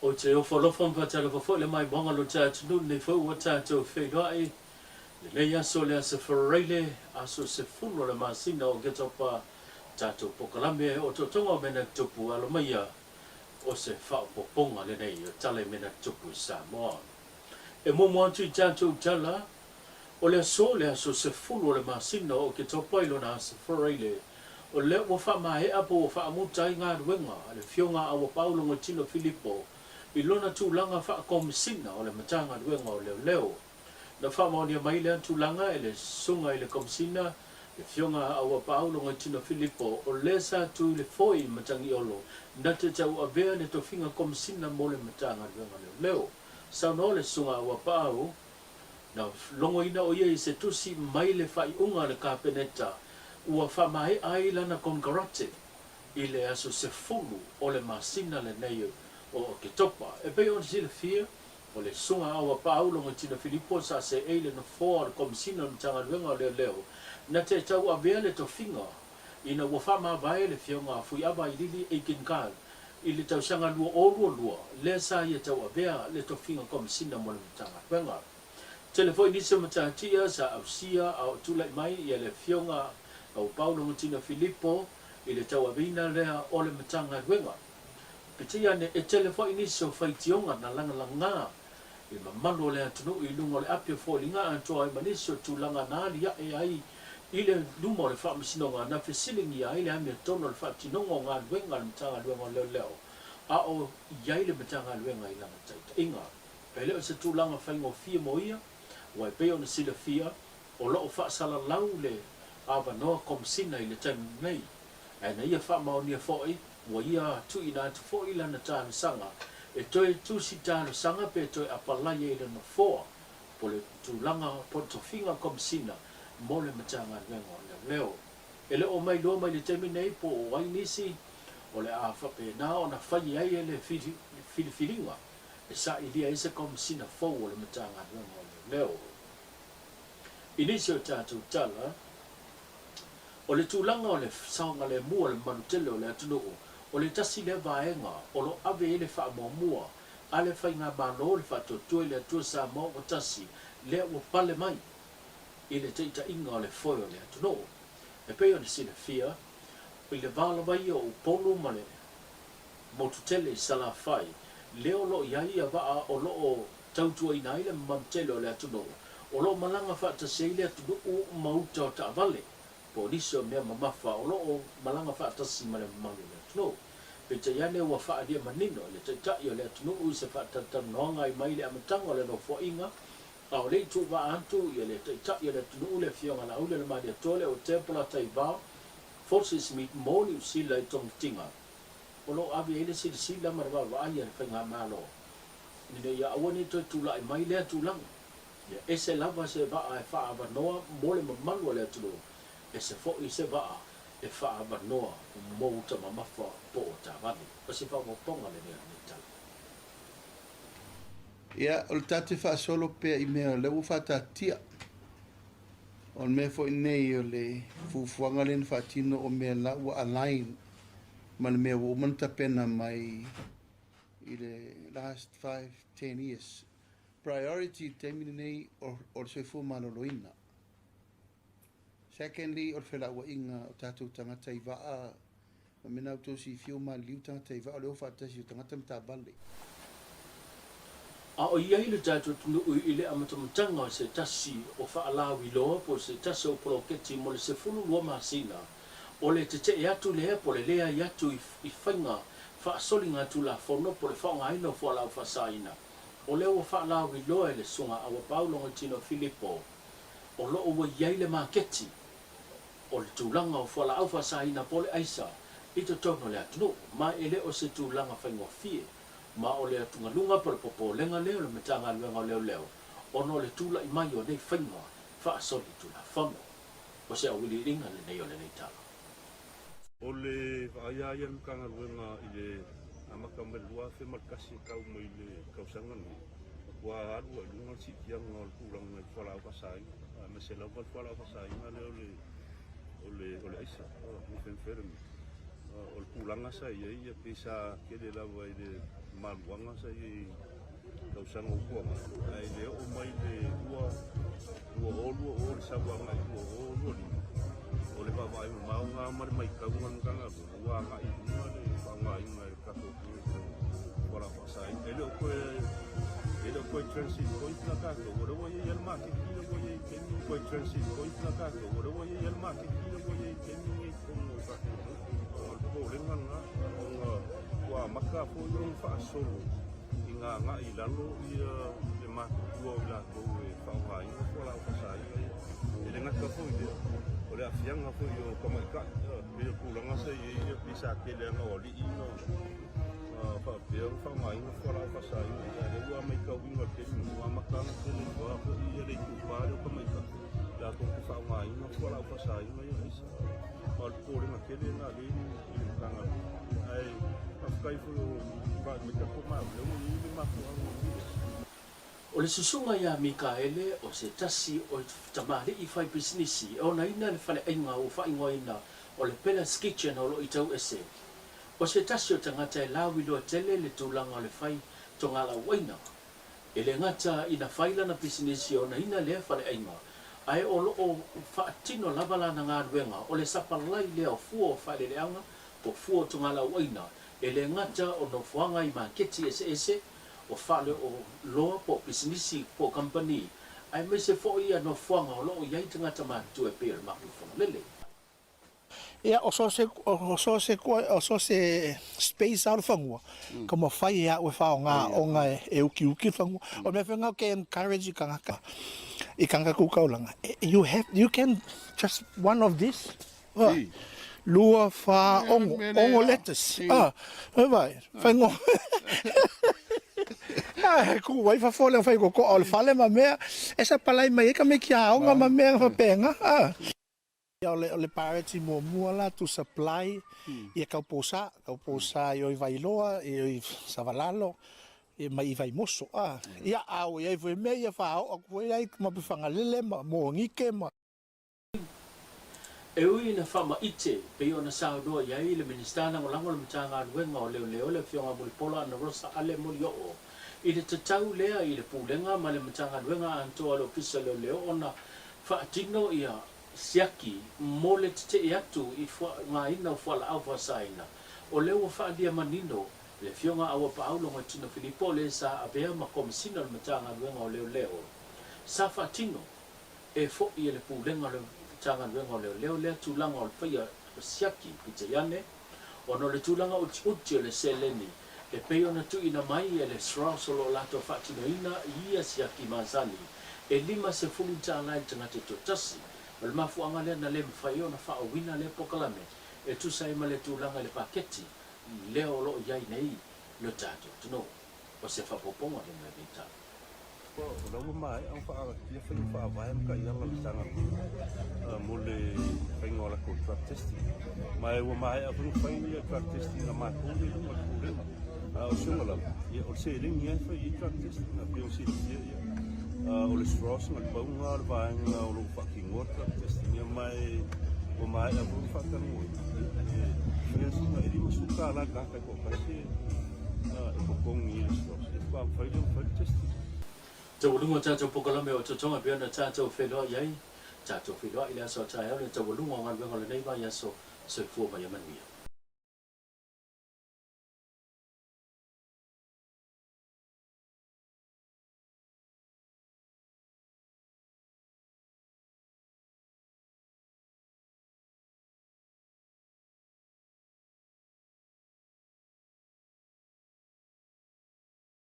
o te o folofon pa tala fo le mai bonga lo tatu nu ne fo o tatu fe dai le ya so le se ferele aso se fulo le masina o geto pa tatu pokalame o to tonga mena tupu alo mai ya o se fa poponga le nei o tale mena tupu sa mo e mo mo tu tatu tala o le so le aso se fulo le masina o geto pa ilo na se ferele o le o fa mai apo fa mo tai nga wenga le fionga a o Paulo mo tino Filippo i lona tūlanga wha komisina o le matanga duenga o leo leo. Na wha maonia mai lea tūlanga e le sunga i le komisina, le fionga aua Paulo ngai tino Filippo o le sa tu le foi matangi olo, na te tau avea le tofinga komisina mo le matanga duenga leo leo. Sao no le sunga aua Paulo, na longo ina o ia i se tusi mai le whai unga le kāpeneta, ua wha mai ai lana konkarate, i le aso se fulu o le masina le nei o ke topa e pe on sila fia o le sunga awa Paulo ngai tina Filippo sa se eile na foa komisina na tanga luenga leo leo na te tau avea le to finga ina ua whama vai le fionga fui aba i lili e kinkal i le tau sanga lua o lua le sa ia tau avea le to finga komisina mo le tanga luenga telefoi nisa matatia sa au sia au tulai mai i le fionga au Paulo ngai tina Filippo i le tau avina lea o le matanga luenga Petia ne e telefo ini so faitionga na langa langa i mamalo le atunu i lungo le apio fo linga anto ai maniso tu langa na lia e ai ile lumo le fa misinonga na fesilingi ai le ami tono le fa tinonga nga wenga le tanga luenga leo leo a o yai le tanga luenga i langa taita inga pele o se tu langa faingo fia moia wai pe o na sila fia o lo fa sala lau le ava no komsina i le time nei ai na ia fa maonia foi wa ia tu ina tu fo ila na tano sanga e toi tu si tano sanga pe toi apalai e le na foa po le tu langa po to finga komsina mo le matanga lengo le leo e le o mai lo mai le temi nei po o wai nisi o le a fa pe na o na fai ai e le filinga e sa ilia ese komsina fo o le matanga lengo le leo inisio tatu tala o le tulanga o le saunga le mua le manutele o le atunu o le tasi le vaenga o lo ave ele wha mua a le whainga malo le wha totue le atua sa mo o tasi le o pale mai i le teita inga o le foi o le atunu e peo ni sina fia i le vala vai o upolu ma le motutele i sala fai le o lo iai a vaa o lo o tautua ina ile manutele o le atunu o lo malanga wha tasei le atunu o mauta o ta vale po niso mea mamafa o lo o malanga wha tasi ma le mangi le atunu pe te yane wa fa dia manino le te ta yo le tunu u se fa ta no ngai mai le amatanga le no fo inga a le tu va antu yo le te ta yo le tunu le fionga la u le ma dia tole o templa tai va forces meet moni si le tong tinga o lo abi ele si la mar va ai le fa nga malo ni le ya awoni to tu la mai le tu lang ya ese lava se va a fa va no mo le malu le tunu ese fo i se va e fa va no mo ta mama fa po ta va o se fa mo ponga le ni ta ia o tate fa solo pe i me le u fa ta tia on me fo nei o le fuanga le fa tino o me la u align man me o man ta pena mai i le last 5-10 years priority temini nei o se fu maloloina. Secondly, o fela wa inga o tātou tangata i waa ma mena o tōsi fiu ma liu tangata i waa o leo whaatasi o tangata mta bale. a o iai le tātou tunu i le amatamatanga o se tasi o whaalawi loa po se tasi o proketi mo le se fulu lua masina o le te te atu lea po le lea i atu i whainga whaasolinga tu la whono po le whaonga aina o whalau whasaina o leo o whaalawi loa le sunga awa Paulo ngai tino Filippo o lo o iai le maketi o le tūlanga o whala au whasaina po le aisa i to tono le atunu ma ele o se tūlanga whaingo fie ma o le atunga lunga po le popo lenga leo le metanga luenga leo leo ono le tula i mai o nei whaingo wha asoli tula whano o se awili ringa le nei o le nei tala o le whaaiaia mkanga luenga i le amaka melua whe markasi kau mai le kausanga no kua aru a lunga si tianga o le tūlanga i whala au whasainga me se lau pa whala au whasainga leo ole aisa o fenfermi o le pulanga sa ia ia pisa kele lava i le maluanga sai kausanga ukuanga ai leo o mai le ua olu o le sabuanga i ua olu li o le pawai maunga mare mai kaunga nganga ua nga i ua le pawai nga le kato kora pasai ele o koe transit point na kako ora wo ye yel ma ke kilo wo ye kemi koe transit point na kako ora wo ye yel ma ke kilo wo ye kemi ngi kono ka o le nganga wa maka po yung fa solo inga nga i lalo i le ma ko la ko e fa ai ko la fa sai ele nga ka po ide o le afianga po yo kama ka be ko la nga se ye pisa ke le nga oli i no fa pe fa mai ko la fa sai le wa mai ka winga ke ni wa maka na ke le wa ko i le ku pa le kama ka la ko fa mai ko la fa sai ma yo isa o ko le nga ke le na le ni ka nga ai o le susunga ia Mikaele o se tasi o tamari i fai business o na ina le fale ainga o fai ngoina o le Palace Kitchen o lo i tau ese o se tasi o tangata e lawi lo tele le tūlanga o le fai tongala waina e le ngata ina faila na business o na ina le fale ainga ai o lo o faatino lavala na ngā ruenga o le sapalai le o fua o fai le anga o fua tongala waina e le ngata o no fuanga i maketi ese o fale o loa po business po company ai me se fo ia no fuanga o lo ia i tangata ma tu e pe ma ku fo lele ia o so se space out fangua como fai ia o fa nga e uki fangua o me fenga ke encourage i kanga ku kaulanga you can just one of this lua fa ongo lettuce vai fango ku vai fa fole fa ko o fale ma me esa palai mai ka me kia onga ma me fa penga o le parity mo la to supply e ka posa yo vai loa e savalalo e mai vai moso ia au e foi me ia fa o ko ia ma fanga lele mo ngike ma e ui na whama ite pe o na saudoa iai le ministana o lango le mitanga aluenga o leo le fionga mulipola na rosa ale muli o i le tatau lea i le pulenga ma le mitanga aluenga antoa le ofisa leo o na whaatino ia siaki mo le te i atu i ngā ina o whala au whasaina o leo o whaadia manino le fionga awa pa aulo ngā tino Filipo le sa abea ma komisina le mitanga aluenga o leo sa whaatino e fo i le pulenga le tanga wenga leo tulanga o fia siaki pitayane ono le tulanga uti le seleni e pe ona tu ina mai e le srasolo lato fatino ina ia siaki mazani e lima se funta na tanga te totasi o le mafuanga le na le fai ona fa wina le pokalame e tu sai ma le tulanga le paketi leo lo ia nei lo tato tuno o se fa poponga le mevita Lo mai ang ia fa vai ka ia la tanga mo le pengola ko testing mai o mai a fa ia testing na ma ko le o sungala ia o se le ia fa ia testing na bio si o le straws na ba nga vai nga o lo fucking water testing ia mai o mai a fa ka mo fresu na ri su ka la ka ko pa se ko ko ni straws fa fa testing Tau lunga tātou pokalame o totonga pia na tātou whenua iai, tātou whenua i le aso tāia, le tau lunga o ngā wenga le neiva i aso, so fua mai a manuia.